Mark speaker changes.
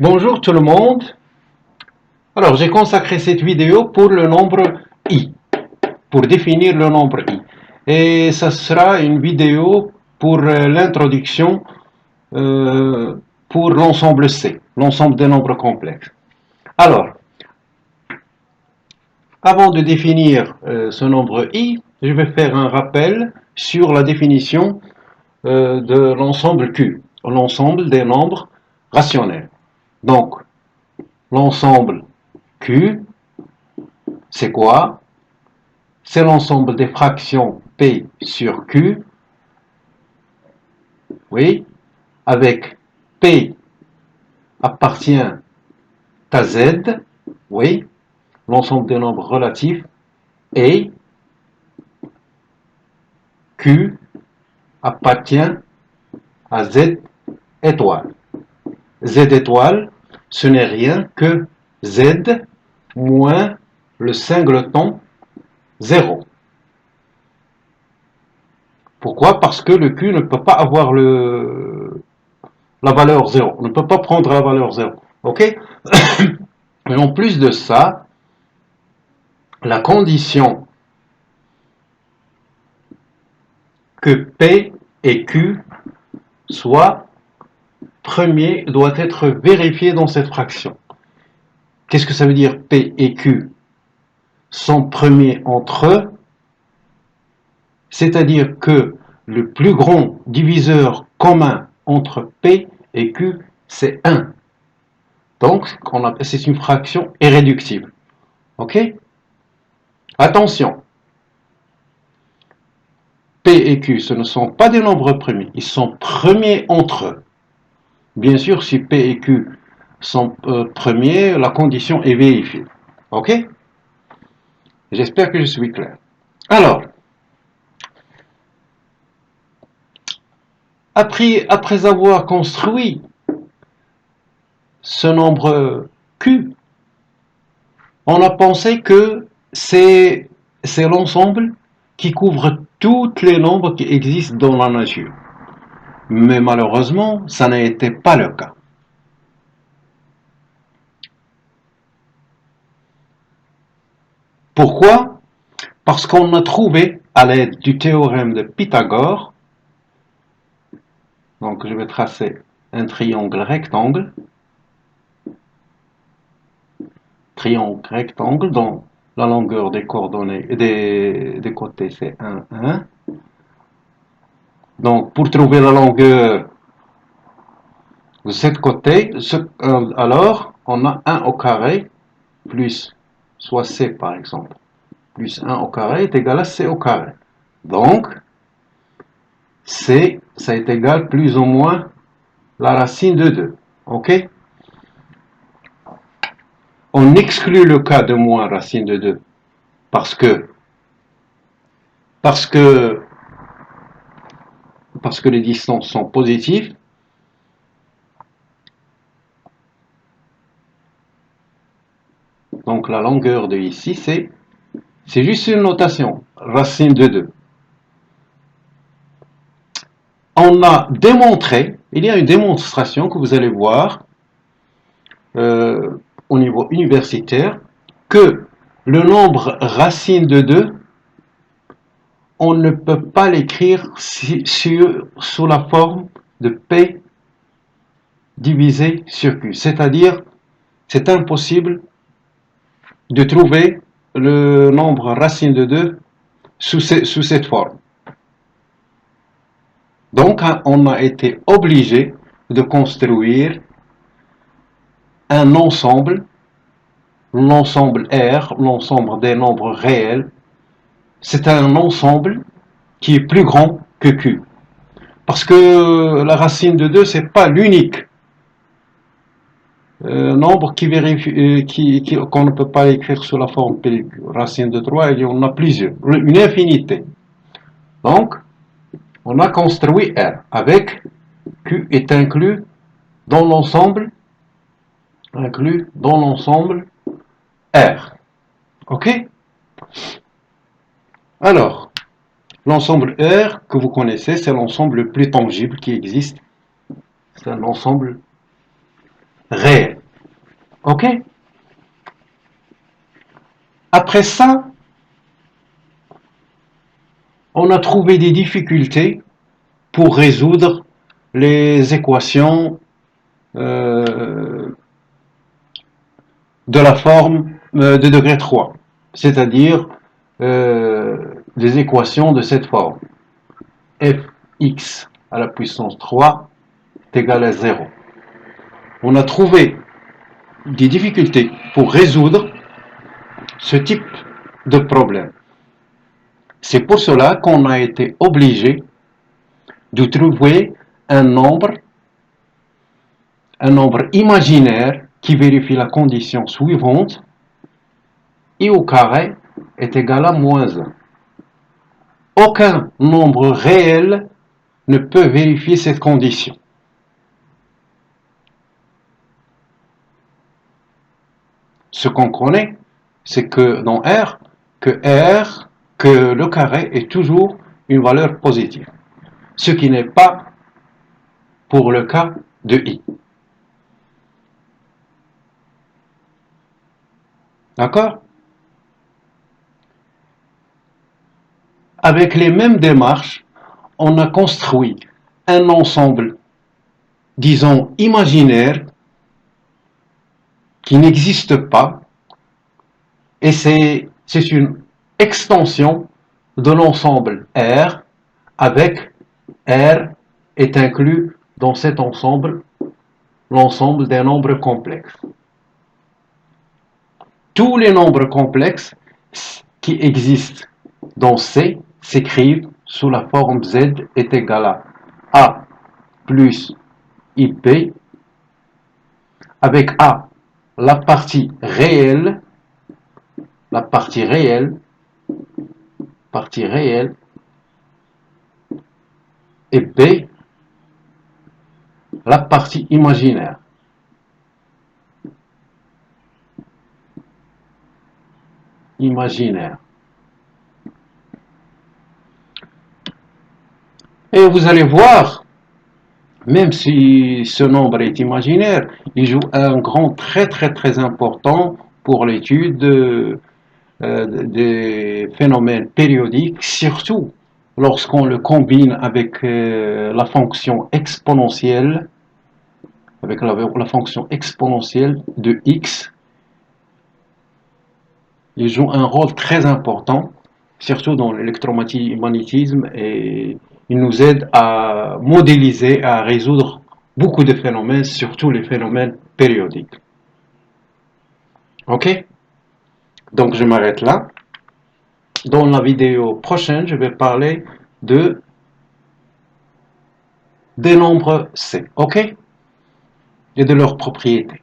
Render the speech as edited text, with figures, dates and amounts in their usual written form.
Speaker 1: Bonjour tout le monde. Alors, j'ai consacré cette vidéo pour le nombre i, pour définir le nombre i. Et ça sera une vidéo pour l'introduction pour l'ensemble C, l'ensemble des nombres complexes. Alors, avant de définir ce nombre i, je vais faire un rappel sur la définition de l'ensemble Q, l'ensemble des nombres rationnels. Donc, l'ensemble Q, c'est quoi? C'est l'ensemble des fractions P sur Q, oui, avec P appartient à Z, oui, l'ensemble des nombres relatifs, et Q appartient à Z étoile. Z étoile, ce n'est rien que Z moins le singleton 0. Pourquoi? Parce que le Q ne peut pas avoir la valeur 0. On ne peut pas prendre la valeur 0. Ok? Et en plus de ça, la condition que P et Q soient premiers doit être vérifiée dans cette fraction. Qu'est-ce que ça veut dire P et Q sont premiers entre eux? C'est-à-dire que le plus grand diviseur commun entre P et Q, c'est 1. Donc, c'est une fraction irréductible. Ok? Attention, P et Q, ce ne sont pas des nombres premiers, ils sont premiers entre eux. Bien sûr, si P et Q sont premiers, la condition est vérifiée. Ok? J'espère que je suis clair. Alors, après avoir construit ce nombre Q, on a pensé que c'est l'ensemble qui couvre tous les nombres qui existent dans la nature. Mais malheureusement, ça n'a été pas le cas. Pourquoi? Parce qu'on a trouvé, à l'aide du théorème de Pythagore, donc je vais tracer un triangle rectangle, dont la longueur des coordonnées des côtés c'est 1, 1. Donc pour trouver la longueur de ce côté, alors on a 1 au carré plus, soit c par exemple, plus 1 au carré est égal à c au carré. Donc c, ça est égal plus ou moins la racine de 2. Ok? On exclut le cas de moins racine de 2 parce que parce que parce que les distances sont positives. Donc la longueur de ici, c'est juste une notation, racine de 2. On a démontré, il y a une démonstration que vous allez voir au niveau universitaire, que le nombre racine de 2, on ne peut pas l'écrire sous la forme de P divisé sur Q. C'est-à-dire, c'est impossible de trouver le nombre racine de 2 sous cette forme. Donc, on a été obligé de construire un ensemble, l'ensemble R, l'ensemble des nombres réels. C'est un ensemble qui est plus grand que Q. Parce que la racine de 2, c'est pas l'unique nombre qu'on ne peut pas écrire sous la forme P. Racine de 3, il y en a plusieurs, une infinité. Donc, on a construit R avec Q est inclus dans l'ensemble R. Ok? Alors, l'ensemble R que vous connaissez, c'est l'ensemble le plus tangible qui existe. C'est un ensemble réels. Ok? Après ça, on a trouvé des difficultés pour résoudre les équations de la forme de degré 3, c'est-à-dire des équations de cette forme. Fx à la puissance 3 est égal à 0. On a trouvé des difficultés pour résoudre ce type de problème. C'est pour cela qu'on a été obligé de trouver un nombre imaginaire qui vérifie la condition suivante: I au carré est égal à moins 1. Aucun nombre réel ne peut vérifier cette condition. Ce qu'on connaît, c'est que dans R, que le carré est toujours une valeur positive. Ce qui n'est pas pour le cas de I. D'accord? Avec les mêmes démarches, on a construit un ensemble, disons, imaginaire, qui n'existe pas, et c'est une extension de l'ensemble R, avec R est inclus dans cet ensemble l'ensemble des nombres complexes. Tous les nombres complexes qui existent dans C s'écrivent sous la forme Z est égal à A plus IP, avec A la partie réelle, et B la partie imaginaire. Et vous allez voir, même si ce nombre est imaginaire, il joue un grand très important pour l'étude des phénomènes périodiques, surtout lorsqu'on le combine avec la fonction exponentielle, la fonction exponentielle de x. Il joue un rôle très important, surtout dans l'électromagnétisme, et il nous aide à modéliser, à résoudre beaucoup de phénomènes, surtout les phénomènes périodiques. Ok? Donc je m'arrête là. Dans la vidéo prochaine, je vais parler des nombres C, ok? Et de leurs propriétés.